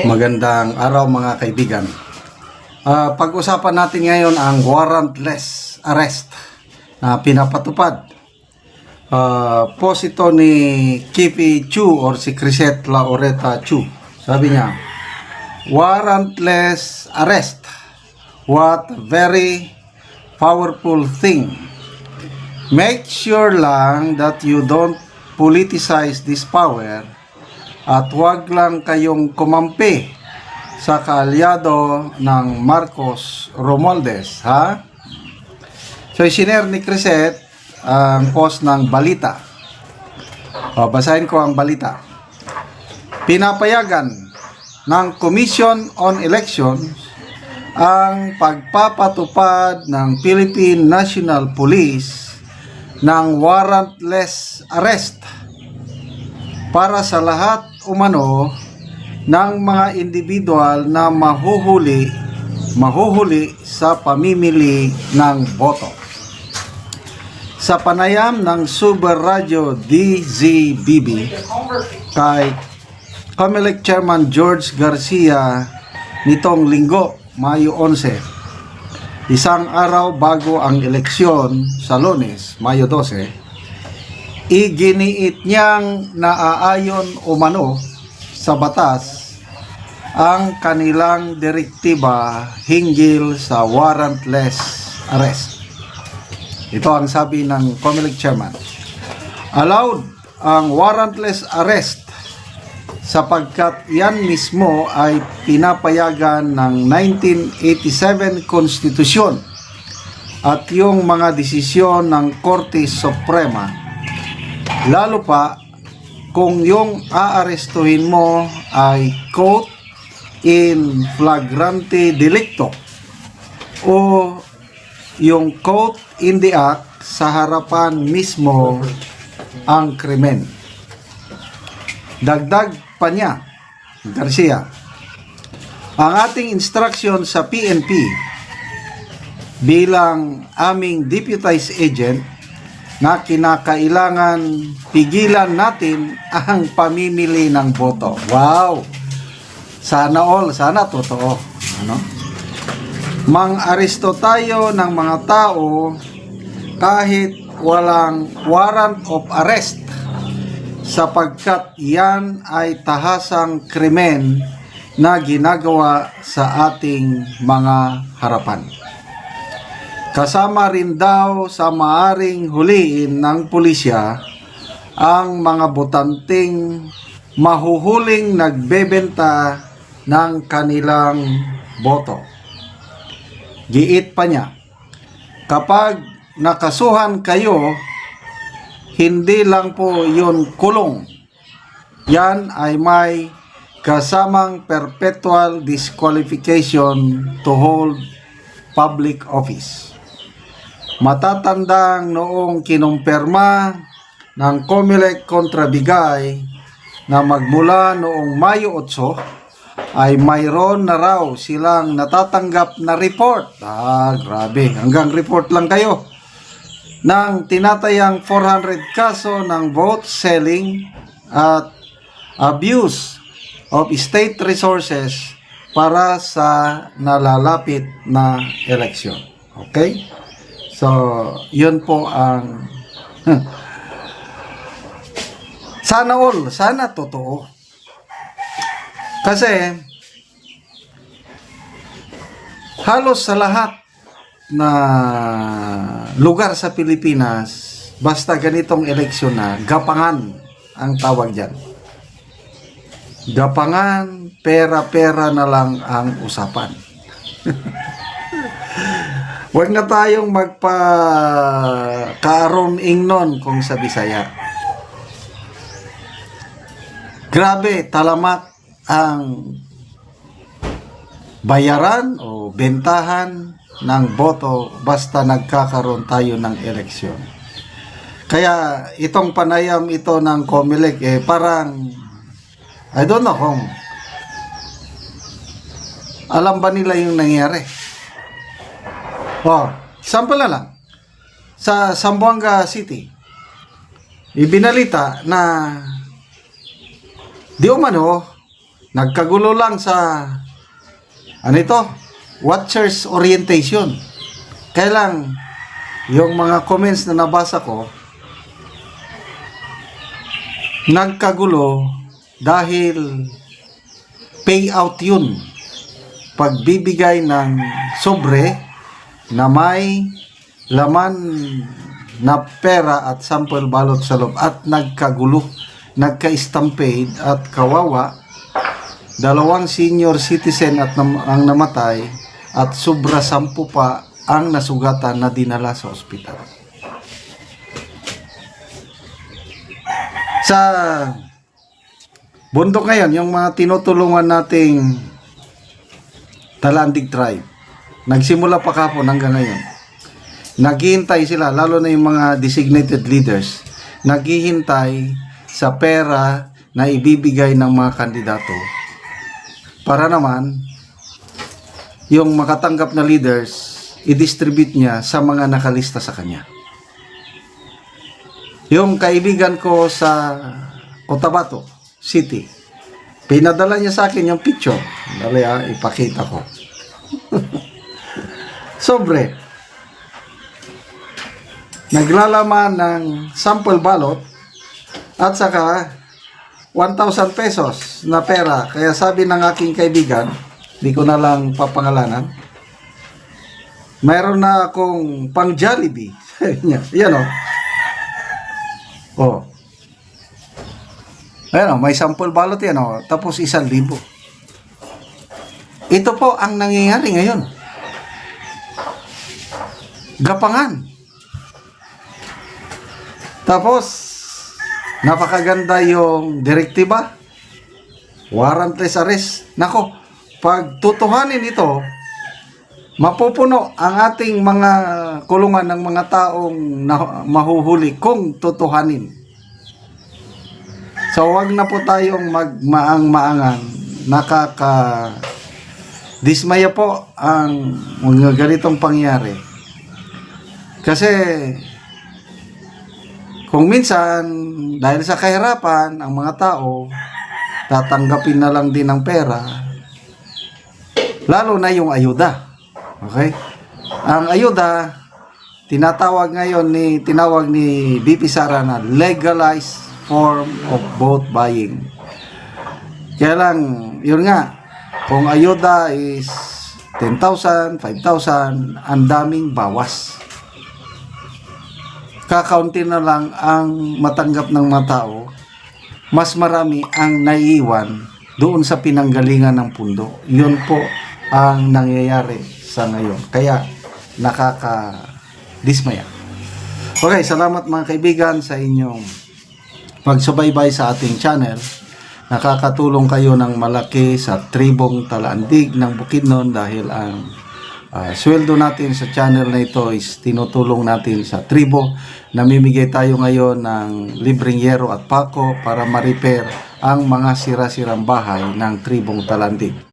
Magandang araw mga kaibigan. Pag-usapan natin ngayon ang warrantless arrest na pinapatupad. Post ito ni Kipi Chu or si Crisette Laureta Chu. Sabi niya, warrantless arrest. What a very powerful thing. Make sure lang that you don't politicize this power at huwag lang kayong kumampi sa kaalyado ng Marcos Romualdez, ha? So, isinare ni Crisette ang post ng balita. Basahin ko ang balita. Pinapayagan ng Commission on Elections ang pagpapatupad ng Philippine National Police ng warrantless arrest para sa lahat umano ng mga individual na mahuhuli sa pamimili ng boto. Sa panayam ng Super Radio DZBB kay COMELEC Chairman George Garcia nitong Linggo, Mayo 11, isang araw bago ang eleksyon sa Lunes, Mayo 12, iginiit niyang naaayon umano sa batas ang kanilang direktiba hinggil sa warrantless arrest. Ito ang sabi ng COMELEC Chairman. Allowed ang warrantless arrest sapagkat yan mismo ay pinapayagan ng 1987 Konstitusyon at yung mga desisyon ng Korte Suprema, lalo pa kung yung aarestuhin mo ay quote in flagrante delicto o yung quote in the act sa harapan mismo ang krimen. Dagdag pa niya, Garcia, ang ating instruction sa PNP bilang aming deputized agent na kinakailangan pigilan natin ang pamimili ng boto. Wow! Sana totoo. Ano? Mang-aresto tayo ng mga tao kahit walang warrant of arrest sapagkat yan ay tahasang krimen na ginagawa sa ating mga harapan. Kasama rin daw sa maaring huliin ng pulisya ang mga botanteng mahuhuling nagbebenta ng kanilang boto. Giit pa niya, kapag nakasuhan kayo, hindi lang po yun kulong. Yan ay may kasamang perpetual disqualification to hold public office. Matatandang noong kinumpirma ng COMELEC kontra Bigay na magmula noong Mayo 8 ay mayroon na raw silang natatanggap na report. Grabe, hanggang report lang kayo. Ng tinatayang 400 kaso ng vote selling at abuse of state resources para sa nalalapit na eleksyon. Okay? So, yun po ang sana totoo. Kasi halos sa lahat na lugar sa Pilipinas, basta ganitong eleksyon na, gapangan ang tawag dyan. Gapangan, pera-pera na lang ang usapan. Huwag na tayong magpa-kaaron ingnon kung sa Bisaya. Grabe, talamak ang bayaran o bentahan ng boto basta nagkakaroon tayo ng eleksyon. Kaya itong panayam ito ng COMELEC parang I don't know kung alam ba nila yung nangyari. Sample na lang. Sa Zamboanga City, ibinalita na di umano nagkagulo lang sa ano ito, watchers orientation. Kaya lang yung mga comments na nabasa ko, nagkagulo dahil payout yun. Pagbibigay ng sobre na may laman na pera at sample balot sa loob, at nagkagulo, nagka-stampede at kawawa. 2 senior citizen ang namatay at sobra 10 pa ang nasugatan na dinala sa ospital. Sa bundok ngayon, yung mga tinutulungan nating Talandig tribe, nagsimula pa kahapon hanggang ngayon, naghihintay sila, lalo na yung mga designated leaders, naghihintay sa pera na ibibigay ng mga kandidato para naman yung makatanggap na leaders i-distribute niya sa mga nakalista sa kanya. Yung kaibigan ko sa Cotabato City, pinadala niya sa akin yung picture. Dali ipakita ko. Sobre. Naglalaman ng sample ballot at saka 1,000 pesos na pera. Kaya sabi ng aking kaibigan, di ko na lang papangalanan, mayroon na akong pang Jollibee. Yan o. Oh. Ayan o, may sample ballot yan o. Tapos 1,000. Ito po ang nangyayari ngayon. Gapangan. Tapos, napakaganda yung direktiba. Warrantless arrest. Nako, pag tutuhanin ito, mapupuno ang ating mga kulungan ng mga taong mahuhuli kung tutuhanin. So, wag na po tayong magmaang-maangan. Dismaya po ang mga ganitong pangyari. Kasi, kung minsan, dahil sa kahirapan, ang mga tao, tatanggapin na lang din ng pera, lalo na yung ayuda. Okay? Ang ayuda, tinawag ni BP Sara na legalized form of vote buying. Kaya lang, yun nga, kung ayuda is 10,000, 5,000, ang daming bawas. Kakaunti na lang ang matanggap ng mga tao, mas marami ang naiiwan doon sa pinanggalingan ng pundo. Yun po ang nangyayari sa ngayon. Kaya nakaka-dismaya. Okay, salamat mga kaibigan sa inyong pagsubaybay sa ating channel. Nakakatulong kayo ng malaki sa tribong Talandig ng Bukidnon dahil ang sweldo natin sa channel na ito is tinutulong natin sa tribo. Namimigay tayo ngayon ng libreng yero at pako para ma-repair ang mga sira-sirang bahay ng tribong Talandig.